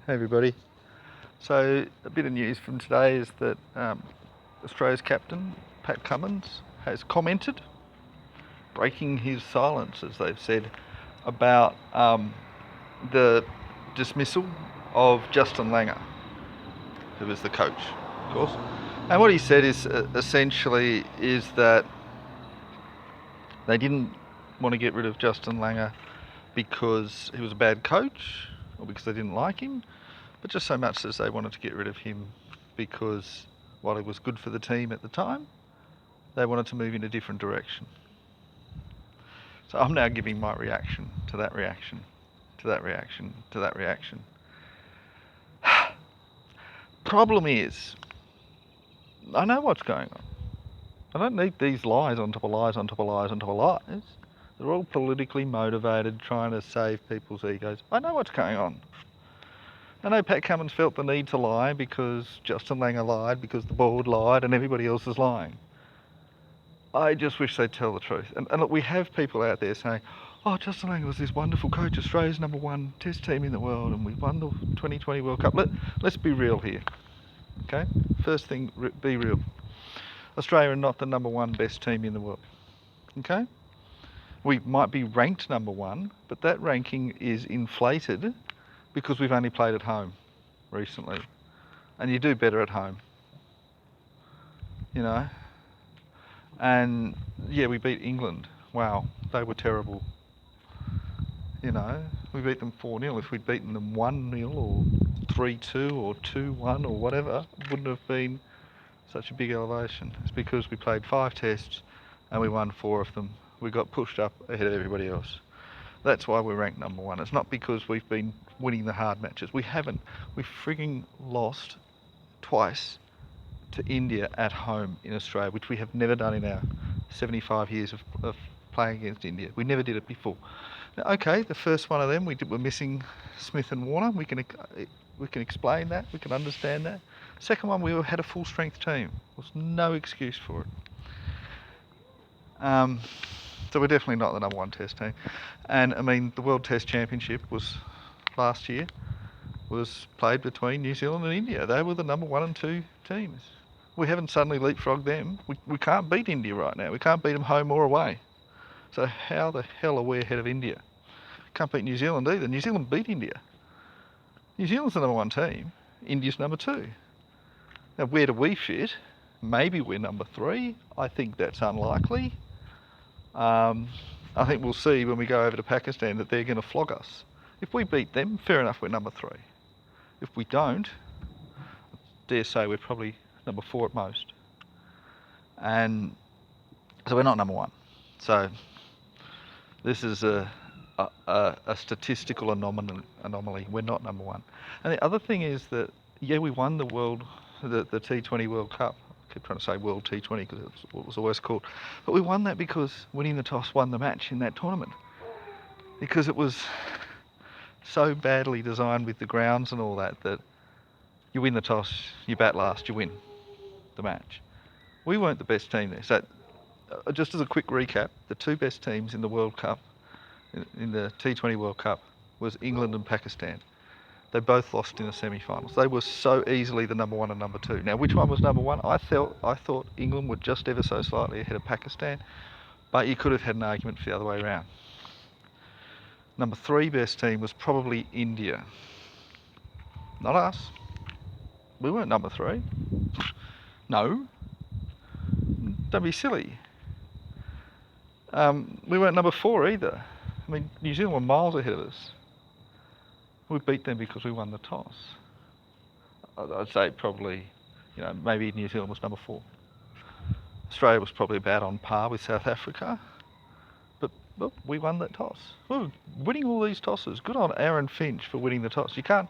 Hey everybody. So a bit of news from today is that Australia's captain, Pat Cummins, has commented, breaking his silence, as they've said, about the dismissal of Justin Langer, who was the coach, of course. And what he said is essentially is that they didn't want to get rid of Justin Langer because he was a bad coach or because they didn't like him, but just so much as they wanted to get rid of him because while he was good for the team at the time, they wanted to move in a different direction. So I'm now giving my reaction to that reaction, to that reaction, to that reaction. Problem is, I know what's going on. I don't need these lies on top of lies on top of lies on top of lies. They're all politically motivated, trying to save people's egos. I know what's going on. I know Pat Cummins felt the need to lie because Justin Langer lied, because the board lied, and everybody else is lying. I just wish they'd tell the truth. And look, we have people out there saying, oh, Justin Langer was this wonderful coach, Australia's #1 test team in the world, and we won the 2020 World Cup. Let's be real here, okay? First thing, be real. Australia are not the #1 best team in the world, okay? We might be ranked #1, but that ranking is inflated because we've only played at home recently. And you do better at home, you know? And yeah, we beat England. Wow, they were terrible. You know, we beat them 4-0. If we'd beaten them 1-0 or 3-2 or 2-1 or whatever, it wouldn't have been such a big elevation. It's because we played 5 tests and we won 4 of them. We got pushed up ahead of everybody else. That's why we're ranked #1. It's not because we've been winning the hard matches. We haven't. We frigging lost twice to India at home in Australia, which we have never done in our 75 years of playing against India. We never did it before. Now, okay, the first one of them we're missing Smith and Warner. We can explain that. We can understand that. Second one, we had a full strength team. There was no excuse for it. So we're definitely not the #1 test team. And I mean, the World Test Championship was last year, was played between New Zealand and India. They were the #1 and 2 teams. We haven't suddenly leapfrogged them. We can't beat India right now. We can't beat them home or away. So how the hell are we ahead of India? Can't beat New Zealand either. New Zealand beat India. New Zealand's the #1 team. India's #2. Now where do we fit? Maybe we're #3. I think that's unlikely. I think we'll see when we go over to Pakistan that they're going to flog us. If we beat them, fair enough, we're #3. If we don't, I dare say we're probably #4 at most. And so we're not #1. So this is a statistical anomaly. We're not #1. And the other thing is that, yeah, we won the T20 World Cup. I keep trying to say World T20 because it's what it was always called. But we won that because winning the toss won the match in that tournament. Because it was so badly designed with the grounds and all that you win the toss, you bat last, you win the match. We weren't the best team there. So just as a quick recap, the 2 best teams in the World Cup, in the T20 World Cup, was England and Pakistan. They both lost in the semi-finals. They were so easily the #1 and #2. Now, which one was #1? I thought England were just ever so slightly ahead of Pakistan, but you could have had an argument for the other way around. #3 best team was probably India. Not us. We weren't #3. No. Don't be silly. We weren't #4 either. I mean, New Zealand were miles ahead of us. We beat them because we won the toss. I'd say probably, maybe New Zealand was #4. Australia was probably about on par with South Africa. But look, we won that toss. Ooh, winning all these tosses. Good on Aaron Finch for winning the toss. You can't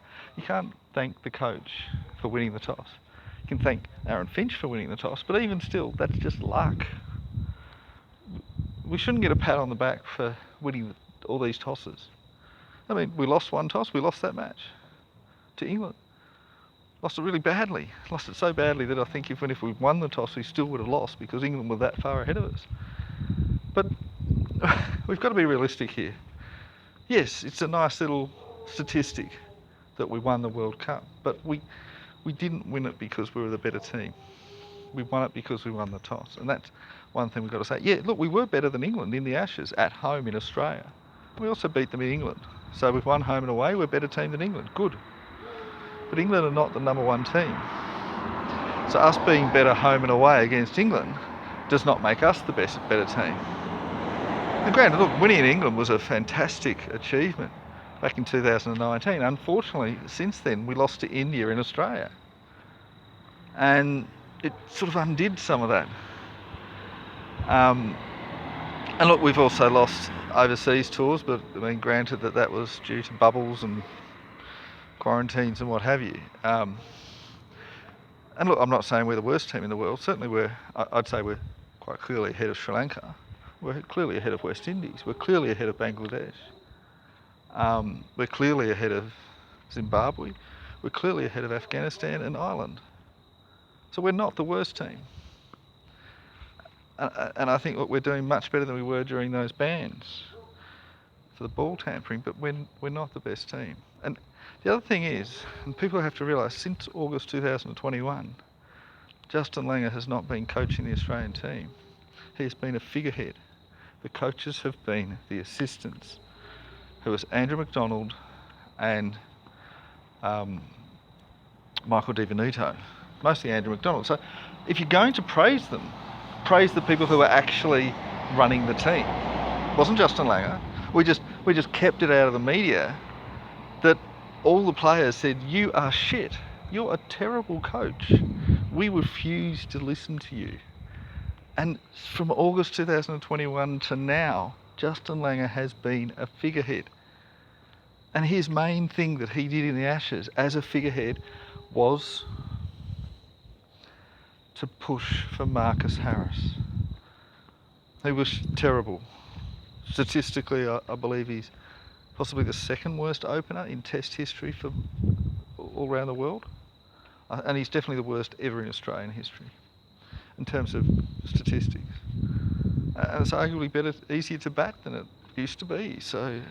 thank the coach for winning the toss. You can thank Aaron Finch for winning the toss, but even still, that's just luck. We shouldn't get a pat on the back for winning all these tosses. I mean, we lost one toss, we lost that match to England. Lost it really badly. Lost it so badly that I think even if we'd won the toss, we still would have lost because England were that far ahead of us. But we've got to be realistic here. Yes, it's a nice little statistic that we won the World Cup, but we didn't win it because we were the better team. We won it because we won the toss, and that's one thing we've got to say. Yeah, look, we were better than England in the Ashes at home in Australia. We also beat them in England. So we've won home and away, we're a better team than England. Good. But England are not the number one team. So us being better home and away against England does not make us the better team. And granted, look, winning in England was a fantastic achievement back in 2019. Unfortunately, since then, we lost to India in Australia. And it sort of undid some of that. And look, we've also lost overseas tours, but I mean, granted that was due to bubbles and quarantines and what have you. And look, I'm not saying we're the worst team in the world. Certainly I'd say we're quite clearly ahead of Sri Lanka. We're clearly ahead of West Indies. We're clearly ahead of Bangladesh. We're clearly ahead of Zimbabwe. We're clearly ahead of Afghanistan and Ireland. So we're not the worst team. And I think, look, we're doing much better than we were during those bans for the ball tampering, but we're not the best team. And the other thing is, and people have to realise, since August 2021, Justin Langer has not been coaching the Australian team. He has been a figurehead. The coaches have been the assistants, who was Andrew McDonald and Michael DiVenuto, mostly Andrew McDonald. So if you're going to praise them, praise the people who are actually running the team. It wasn't Justin Langer. We just kept it out of the media that all the players said, "You are shit. You're a terrible coach. We refuse to listen to you." And from August 2021 to now, Justin Langer has been a figurehead. And his main thing that he did in the Ashes as a figurehead was to push for Marcus Harris. He was terrible. Statistically, I believe he's possibly the second worst opener in Test history for all around the world. And he's definitely the worst ever in Australian history in terms of statistics. And it's arguably easier to bat than it used to be. So,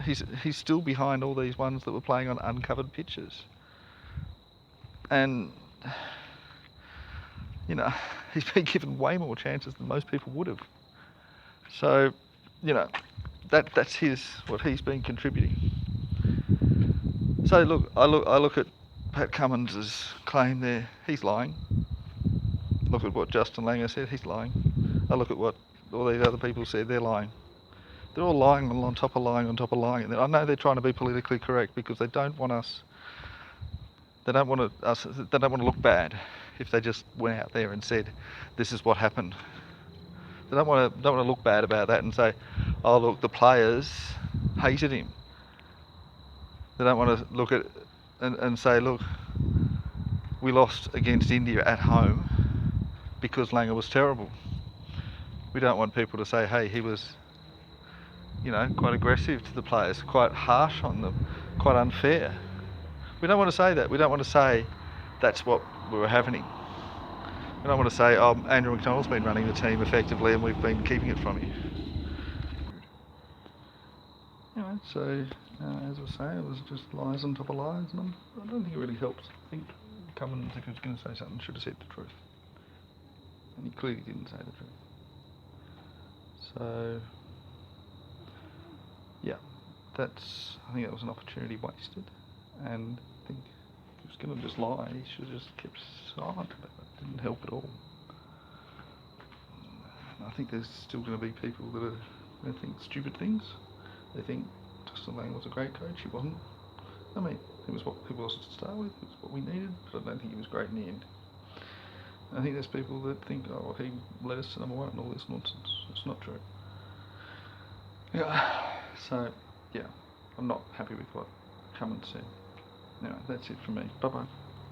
he's still behind all these ones that were playing on uncovered pitches. And, he's been given way more chances than most people would have. So, that's what he's been contributing. So look, I look at Pat Cummins' claim there. He's lying. Look at what Justin Langer said. He's lying. I look at what all these other people said. They're lying. They're all lying on top of lying on top of lying. And I know they're trying to be politically correct because they don't want us. They don't want to look bad if they just went out there and said, "This is what happened." They don't want to look bad about that and say, "Oh look, the players hated him." They don't want to look at and say, "Look, we lost against India at home because Langer was terrible." We don't want people to say, "Hey, he was, quite aggressive to the players, quite harsh on them, quite unfair." We don't want to say that. We don't want to say that's what we were happening. We don't want to say, "Oh, Andrew McDonald's been running the team effectively and we've been keeping it from you." So as I was saying, it was just lies on top of lies, and I don't think it really helps. I think Cummins, if he was going to say something, should have said the truth. And he clearly didn't say the truth. So, yeah, I think that was an opportunity wasted. And I think if he was going to just lie, he should have just kept silent about it. Didn't help at all. And I think there's still going to be people that think stupid things. They think Justin Langer was a great coach. He wasn't. I mean, it was what people wanted to start with. It was what we needed, but I don't think he was great in the end. I think there's people that think, "Oh, well, he led us to number one," and all this nonsense. It's not true. Yeah. So, yeah, I'm not happy with what Cummins said. Anyway, that's it from me. Bye-bye.